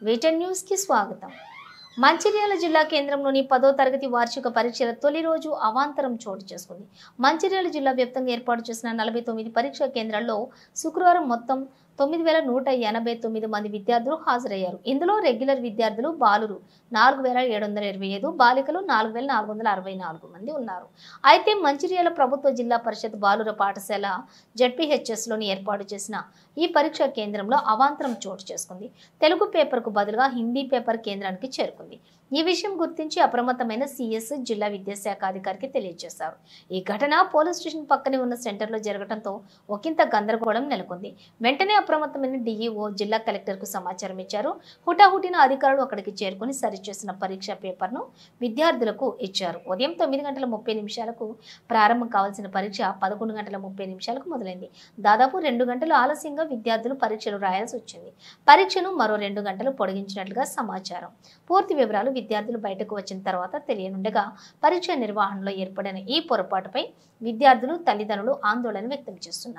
వీటెన్ news కి స్వాగతం. మంచిర్యాల జిల్లా కేంద్రంలోని 10వ తరగతి వార్షిక పరీక్షల తొలి రోజు అవాంతరం చోటు చేసుకుంది. మంచిర్యాల జిల్లా వ్యాప్తంగా ఏర్పాటు చేసిన 49 పరీక్షా కేంద్రాల్లో శుక్రవారం మొత్తం 9189 మంది విద్యార్థులు హాజరయ్యారు. ఇందులో రెగ్యులర్ విద్యార్థులు బాలురు 4725, బాలికలు 4464 మంది ఉన్నారు. అయితే మంచిర్యాల ప్రభుత్వ జిల్లా పరిషత్ బాలుర పాఠశాల జెడ్పీహెచ్ఎస్లోని ఏర్పాటు చేసిన ఈ పరీక్షా కేంద్రంలో అవాంతరం చోటు చేసుకుంది. తెలుగు పేపర్కు బదులుగా హిందీ పేపర్ కేంద్రానికి చేరుకుంది. ఈ విషయం గుర్తించి అప్రమత్తమైన సిఎస్ జిల్లా విద్యాశాఖ అధికారికి తెలియజేశారు. ఈ ఘటన పోలీస్ స్టేషన్ పక్కనే ఉన్న సెంటర్లో జరగడంతో ఒకంత గందరగోళం నెలకొంది. వెంటనే అప్రమత్తమైన డిఈఓ జిల్లా కలెక్టర్కు సమాచారం ఇచ్చారు. హుటాహుటిన అధికారులు అక్కడికి చేరుకుని సరిచేసిన పరీక్షా పేపర్ను విద్యార్థులకు ఇచ్చారు. ఉదయం 9:30 ప్రారంభం కావాల్సిన పరీక్ష 11:30 మొదలైంది. దాదాపు 2 గంటలు ఆలస్యంగా విద్యార్థులు పరీక్షలు రాయాల్సి వచ్చింది. పరీక్షను మరో 2 గంటలు పొడిగించినట్లుగా సమాచారం. పూర్తి వివరాలు విద్యార్థులు బయటకు వచ్చిన తర్వాత తెలియనుండగా పరీక్ష నిర్వహణలో ఏర్పడిన ఈ పొరపాటుపై విద్యార్థులు, తల్లిదండ్రులు ఆందోళన వ్యక్తం చేస్తున్నారు.